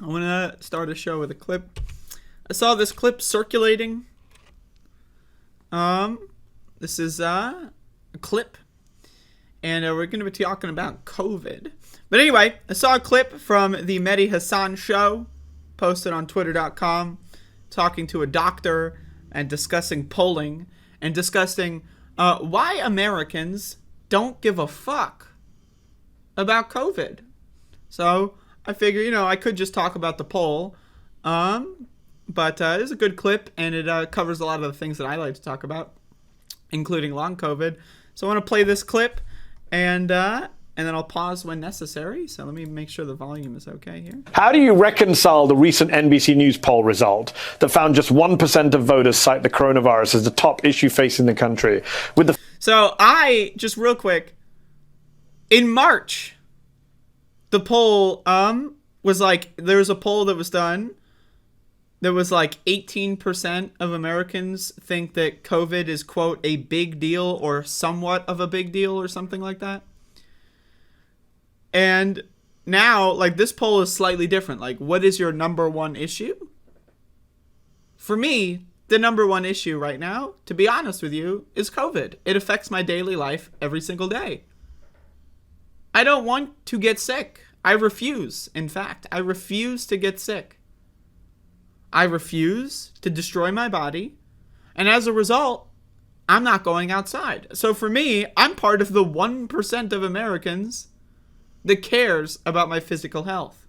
I want to start a show with a clip. I saw this clip circulating. This is a clip, and we're going to be talking about COVID. But anyway, I saw a clip from the Mehdi Hassan show, posted on Twitter.com, talking to a doctor and discussing polling and discussing why Americans don't give a fuck about COVID. So I figure, I could just talk about the poll, but it's a good clip, and it covers a lot of the things that I like to talk about, including long COVID. So I want to play this clip, and then I'll pause when necessary. So let me make sure the volume is okay here. How do you reconcile the recent NBC News poll result that found just 1% of voters cite the coronavirus as the top issue facing the country with the... So just real quick, in March, the poll was like, there was a poll that was done. There was like 18% of Americans think that COVID is, quote, a big deal or somewhat of a big deal or something like that. And now, like, this poll is slightly different. Like, what is your number one issue? For me, the number one issue right now, to be honest with you, is COVID. It affects my daily life every single day. I don't want to get sick. I refuse. In fact, I refuse to get sick. I refuse to destroy my body. And as a result, I'm not going outside. So for me, I'm part of the 1% of Americans that cares about my physical health.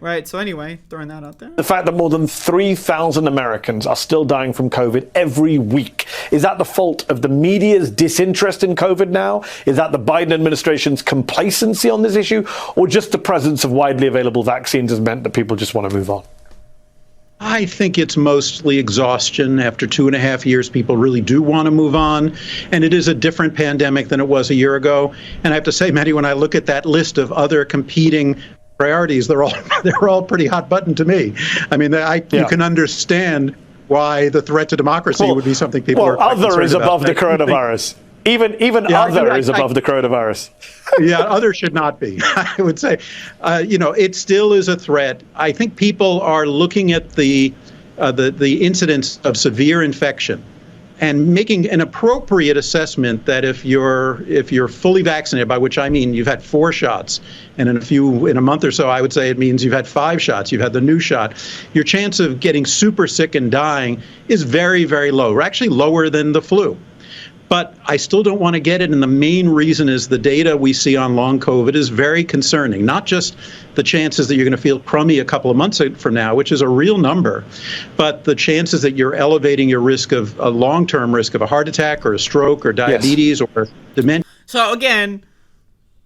Right, so anyway, throwing that out there. The fact that more than 3,000 Americans are still dying from COVID every week. Is that the fault of the media's disinterest in COVID now? Is that the Biden administration's complacency on this issue? Or just the presence of widely available vaccines has meant that people just want to move on? I think it's mostly exhaustion. After 2.5 years, people really do want to move on. And it is a different pandemic than it was a year ago. And I have to say, Mehdi, when I look at that list of other competing priorities, they're all pretty hot button to me. I mean, you can understand why the threat to democracy would be something people are other is above the coronavirus. Even other is above the coronavirus. Yeah, other should not be. I would say, it still is a threat. I think people are looking at the incidence of severe infection and making an appropriate assessment that if you're fully vaccinated, by which I mean you've had 4 shots, and in a month or so, I would say it means you've had 5 shots, you've had the new shot, your chance of getting super sick and dying is very, very low. We're actually lower than the flu. But I still don't want to get it, and the main reason is the data we see on long COVID is very concerning. Not just the chances that you're going to feel crummy a couple of months from now, which is a real number, but the chances that you're elevating your risk of a long-term risk of a heart attack or a stroke or diabetes or dementia. So again,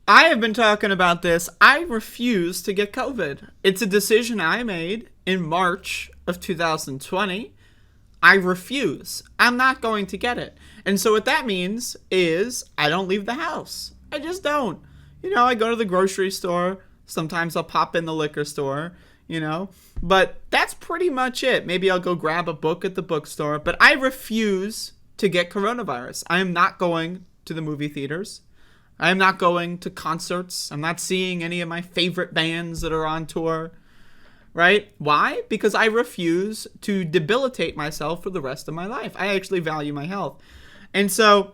I have been talking about this. I refuse to get COVID. It's a decision I made in March of 2020. I refuse. I'm not going to get it. And so what that means is I don't leave the house. I just don't. I go to the grocery store. Sometimes I'll pop in the liquor store, But that's pretty much it. Maybe I'll go grab a book at the bookstore. But I refuse to get coronavirus. I am not going to the movie theaters. I am not going to concerts. I'm not seeing any of my favorite bands that are on tour. Right? Why? Because I refuse to debilitate myself for the rest of my life. I actually value my health. And so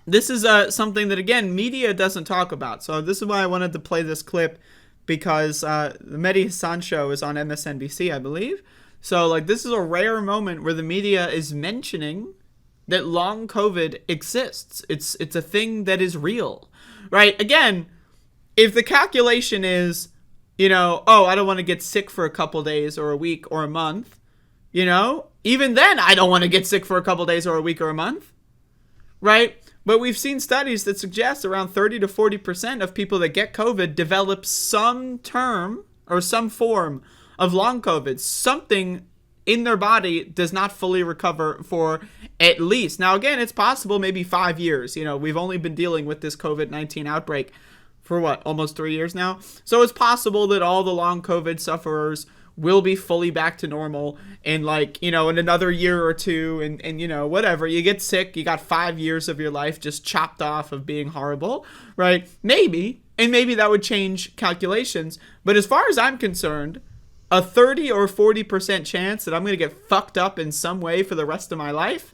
this is something that, again, media doesn't talk about. So this is why I wanted to play this clip, because the Mehdi Hassan show is on MSNBC, I believe. So this is a rare moment where the media is mentioning that long COVID exists. It's a thing that is real, right? Again, if the calculation is, I don't want to get sick for a couple days or a week or a month, even then I don't want to get sick for a couple days or a week or a month. Right? But we've seen studies that suggest around 30 to 40% of people that get COVID develop some term or some form of long COVID. Something in their body does not fully recover for at least. Now, again, it's possible maybe 5 years. We've only been dealing with this COVID-19 outbreak for almost 3 years now. So it's possible that all the long COVID sufferers will be fully back to normal in in another year or two, and whatever. You get sick, you got 5 years of your life just chopped off of being horrible, right? Maybe that would change calculations. But as far as I'm concerned, a 30 or 40% chance that I'm going to get fucked up in some way for the rest of my life?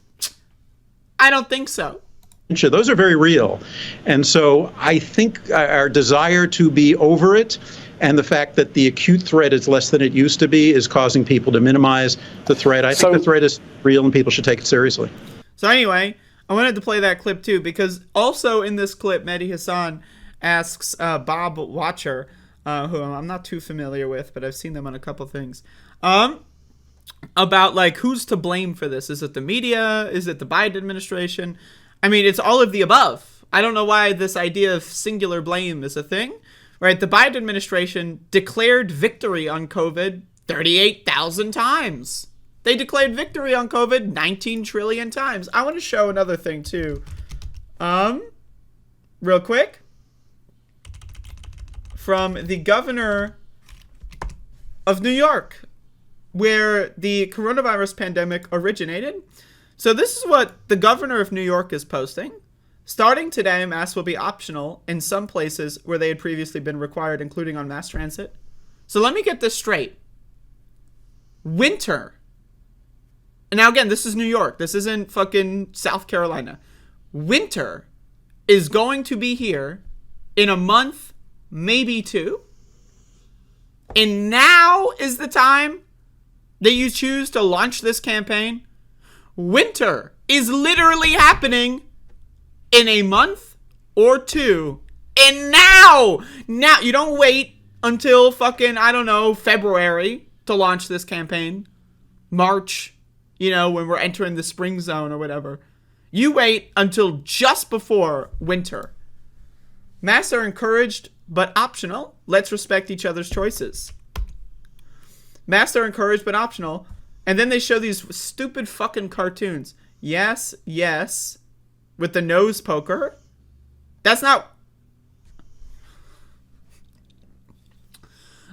I don't think so. Those are very real. And so I think our desire to be over it and the fact that the acute threat is less than it used to be is causing people to minimize the threat. I think the threat is real and people should take it seriously. So anyway, I wanted to play that clip too, because also in this clip, Mehdi Hassan asks Bob Watcher, who I'm not too familiar with, but I've seen them on a couple things, about like who's to blame for this. Is it the media? Is it the Biden administration? I mean, it's all of the above. I don't know why this idea of singular blame is a thing, right? The Biden administration declared victory on COVID 38,000 times. They declared victory on COVID 19 trillion times. I want to show another thing too. Real quick. From the governor of New York, where the coronavirus pandemic originated. So this is what the governor of New York is posting. Starting today, masks will be optional in some places where they had previously been required, including on mass transit. So let me get this straight. Winter. And now again, this is New York. This isn't fucking South Carolina. Winter is going to be here in a month, maybe two. And now is the time that you choose to launch this campaign. Winter is literally happening in a month or two. And now you don't wait until fucking, I don't know, February to launch this campaign. March, when we're entering the spring zone or whatever. You wait until just before winter. Masks are encouraged, but optional. Let's respect each other's choices. Masks are encouraged, but optional. And then they show these stupid fucking cartoons. Yes, yes. With the nose poker. That's not...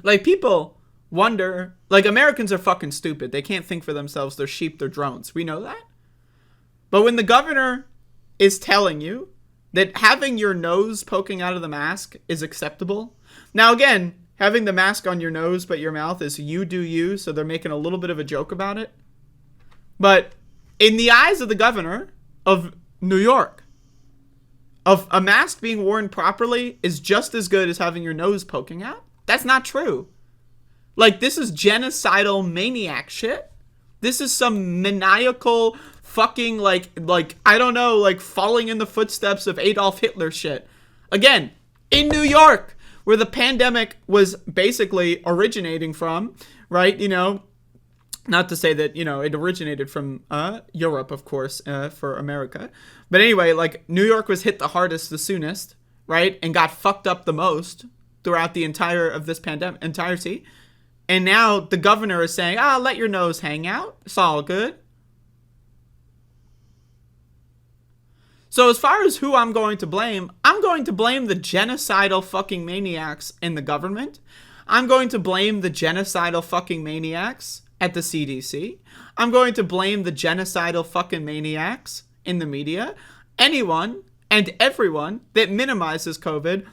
Like, people wonder... Like, Americans are fucking stupid. They can't think for themselves. They're sheep. They're drones. We know that. But when the governor is telling you that having your nose poking out of the mask is acceptable... Now, again... Having the mask on your nose but your mouth is you do you, so they're making a little bit of a joke about it. But in the eyes of the governor of New York, of a mask being worn properly is just as good as having your nose poking out. That's not true. Like, this is genocidal maniac shit. This is some maniacal fucking, like I don't know, like falling in the footsteps of Adolf Hitler shit. Again, in New York, where the pandemic was basically originating from, right? Not to say that, it originated from Europe, of course, for America. But anyway, like, New York was hit the hardest, the soonest, right? And got fucked up the most throughout the entirety. And now the governor is saying, let your nose hang out. It's all good. So as far as who I'm going to blame the genocidal fucking maniacs in the government. I'm going to blame the genocidal fucking maniacs at the CDC. I'm going to blame the genocidal fucking maniacs in the media. Anyone and everyone that minimizes COVID.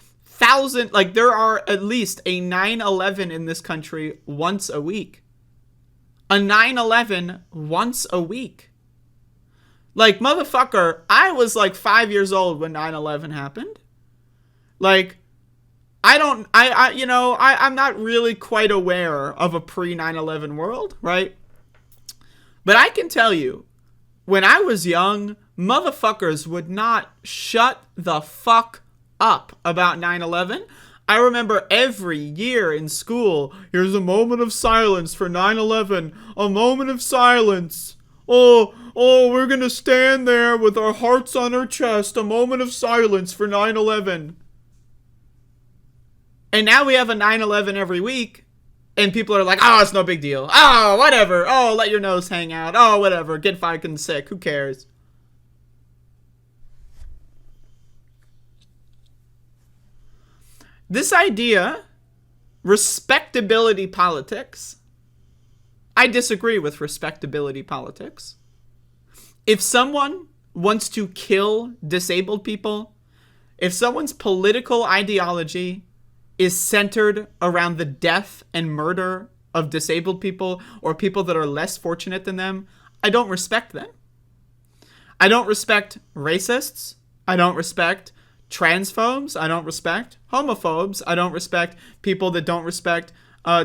There are at least a 9/11 in this country once a week. A 9/11 once a week. Like, motherfucker, I was like 5 years old when 9/11 happened. Like, I'm not really quite aware of a pre-9/11 world, right? But I can tell you, when I was young, motherfuckers would not shut the fuck up about 9/11. I remember every year in school, here's a moment of silence for 9/11, a moment of silence. Oh, we're going to stand there with our hearts on our chest. A moment of silence for 9/11. And now we have a 9/11 every week. And people are like, it's no big deal. Oh, whatever. Oh, let your nose hang out. Oh, whatever. Get fucking sick. Who cares? This idea, respectability politics... I disagree with respectability politics. If someone wants to kill disabled people, if someone's political ideology is centered around the death and murder of disabled people or people that are less fortunate than them, I don't respect them. I don't respect racists. I don't respect transphobes. I don't respect homophobes. I don't respect people that don't respect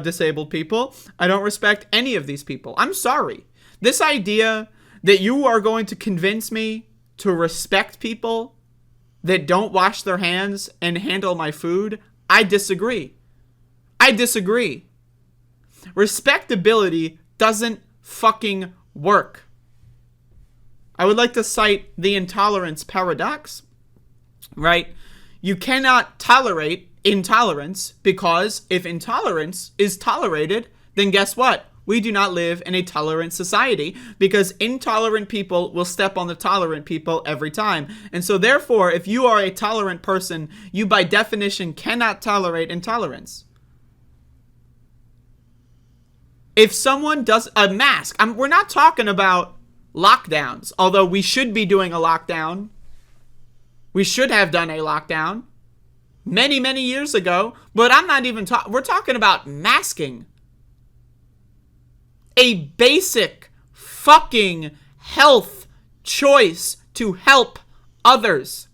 disabled people. I don't respect any of these people. I'm sorry. This idea that you are going to convince me to respect people that don't wash their hands and handle my food, I disagree. I disagree. Respectability doesn't fucking work. I would like to cite the intolerance paradox, right? You cannot tolerate intolerance because if intolerance is tolerated, then guess what? We do not live in a tolerant society because intolerant people will step on the tolerant people every time. And so therefore, if you are a tolerant person, you by definition cannot tolerate intolerance. If someone does a mask, we're not talking about lockdowns, although we should be doing a lockdown. We should have done a lockdown many, many years ago, but I'm not even we're talking about masking. A basic fucking health choice to help others.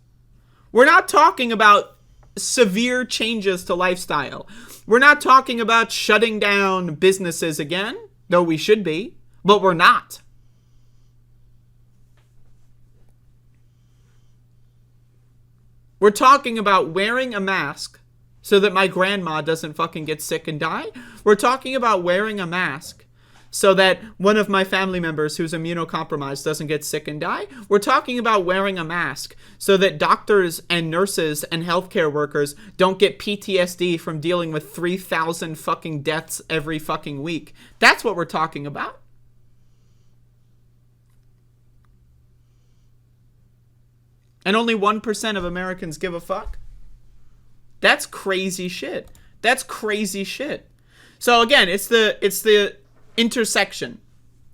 We're not talking about severe changes to lifestyle. We're not talking about shutting down businesses again, though we should be, but we're not. We're talking about wearing a mask so that my grandma doesn't fucking get sick and die. We're talking about wearing a mask so that one of my family members who's immunocompromised doesn't get sick and die. We're talking about wearing a mask so that doctors and nurses and healthcare workers don't get PTSD from dealing with 3,000 fucking deaths every fucking week. That's what we're talking about. And only 1% of Americans give a fuck? That's crazy shit. That's crazy shit. So again, it's the intersection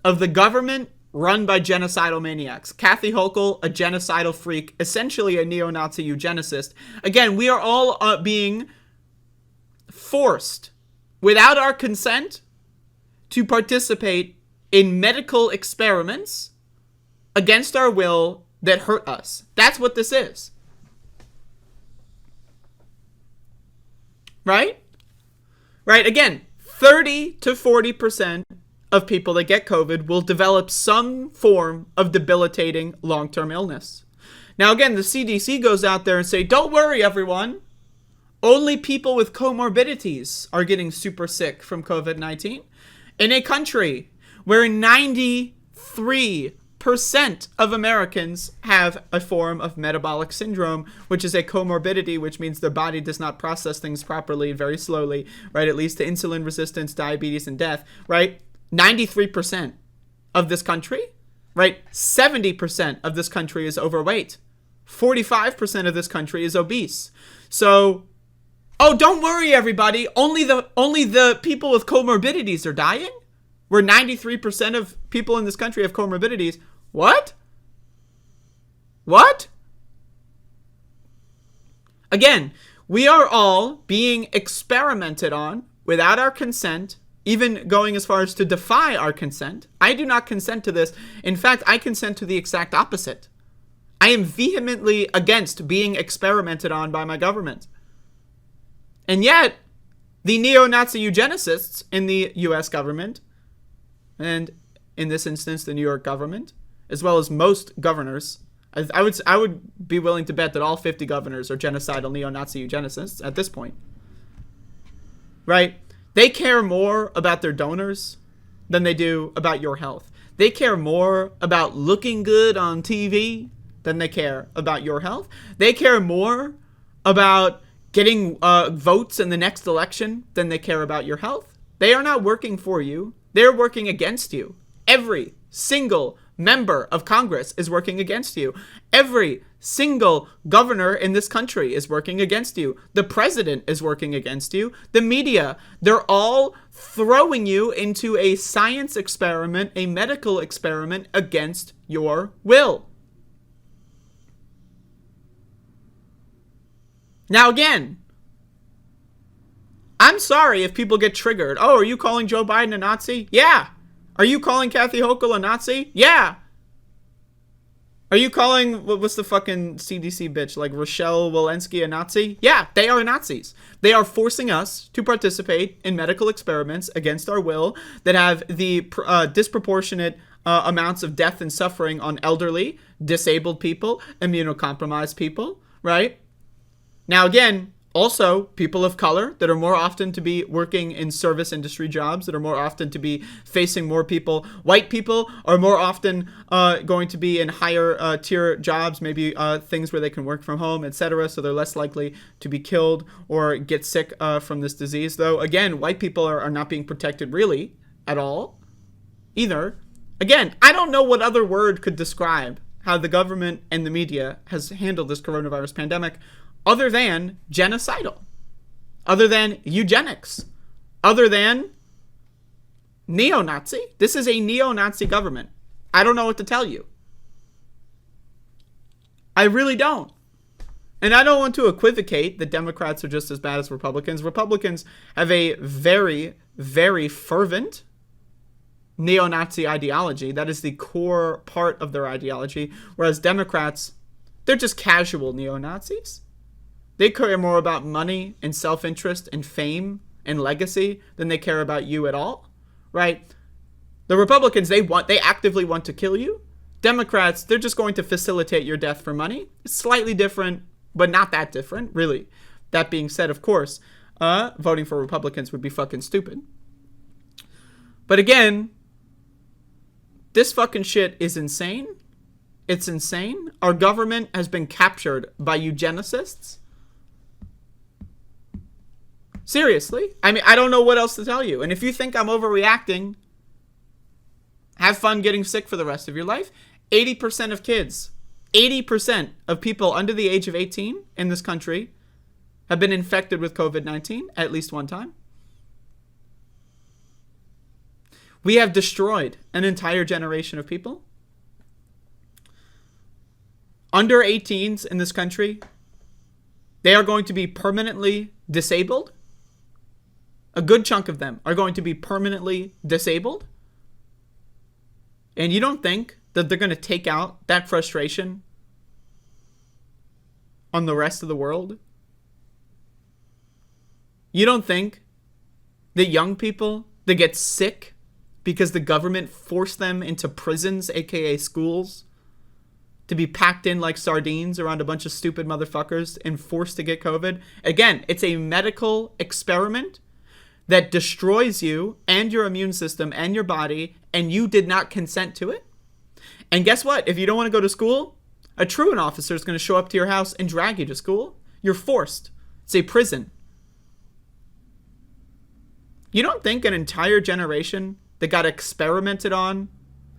of the government run by genocidal maniacs. Kathy Hochul, a genocidal freak, essentially a neo-Nazi eugenicist. Again, we are all being forced, without our consent, to participate in medical experiments against our will that hurt us. That's what this is. Right? Right? Again, 30 to 40% of people that get COVID will develop some form of debilitating long-term illness. Now, again, the CDC goes out there and say, don't worry, everyone. Only people with comorbidities are getting super sick from COVID-19. In a country where 93% of Americans have a form of metabolic syndrome, which is a comorbidity, which means their body does not process things properly, very slowly, right? It leads to insulin resistance, diabetes, and death, right? 93% of this country, right? 70% of this country is overweight. 45% of this country is obese. So, oh, don't worry, everybody. Only the people with comorbidities are dying? Where 93% of people in this country have comorbidities. What? What? Again, we are all being experimented on without our consent, even going as far as to defy our consent. I do not consent to this. In fact, I consent to the exact opposite. I am vehemently against being experimented on by my government. And yet, the neo-Nazi eugenicists in the US government, and in this instance, the New York government, as well as most governors, I would be willing to bet that all 50 governors are genocidal neo-Nazi eugenicists at this point. Right? They care more about their donors than they do about your health. They care more about looking good on TV than they care about your health. They care more about getting votes in the next election than they care about your health. They are not working for you. They're working against you. Every single member of Congress is working against you. Every single governor in this country is working against you. The president is working against you. The media, they're all throwing you into a science experiment, a medical experiment against your will. Now again, I'm sorry if people get triggered. Oh, are you calling Joe Biden a Nazi? Yeah. Are you calling Kathy Hochul a Nazi? Yeah. Are you calling, what's the fucking CDC bitch, like Rochelle Walensky a Nazi? Yeah, they are Nazis. They are forcing us to participate in medical experiments against our will that have the disproportionate amounts of death and suffering on elderly, disabled people, immunocompromised people, right? Now, again, also people of color that are more often to be working in service industry jobs, that are more often to be facing more people. White people are more often going to be in higher tier jobs, maybe things where they can work from home, etc. So they're less likely to be killed or get sick from this disease. Though, again, white people are not being protected really at all either. Again, I don't know what other word could describe how the government and the media has handled this coronavirus pandemic other than genocidal, other than eugenics, other than neo-Nazi. This is a neo-Nazi government. I don't know what to tell you. I really don't. And I don't want to equivocate that Democrats are just as bad as Republicans. Republicans have a very, very fervent neo-Nazi ideology. That is the core part of their ideology. Whereas Democrats, they're just casual neo-Nazis. They care more about money and self-interest and fame and legacy than they care about you at all, right? The Republicans, they actively want to kill you. Democrats, they're just going to facilitate your death for money. It's slightly different, but not that different, really. That being said, of course, voting for Republicans would be fucking stupid. But again, this fucking shit is insane. It's insane. Our government has been captured by eugenicists. Seriously. I mean, I don't know what else to tell you. And if you think I'm overreacting, have fun getting sick for the rest of your life. 80% of kids, 80% of people under the age of 18 in this country have been infected with COVID-19 at least one time. We have destroyed an entire generation of people. Under 18s in this country, they are going to be permanently disabled. A good chunk of them are going to be permanently disabled. And you don't think that they're going to take out that frustration on the rest of the world? You don't think that young people that get sick because the government forced them into prisons, aka schools, to be packed in like sardines around a bunch of stupid motherfuckers and forced to get COVID? Again, it's a medical experiment that destroys you and your immune system and your body, and you did not consent to it. And guess what? If you don't want to go to school, a truant officer is going to show up to your house and drag you to school. You're forced. It's a prison. You don't think an entire generation that got experimented on,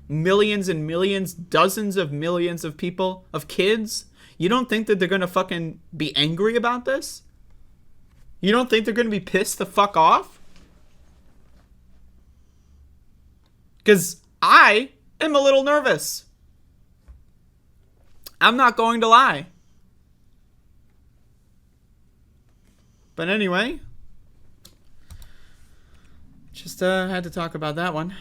millions and millions, dozens of millions of people, of kids, you don't think that they're going to fucking be angry about this? You don't think they're going to be pissed the fuck off? Because I am a little nervous. I'm not going to lie. But anyway, just had to talk about that one.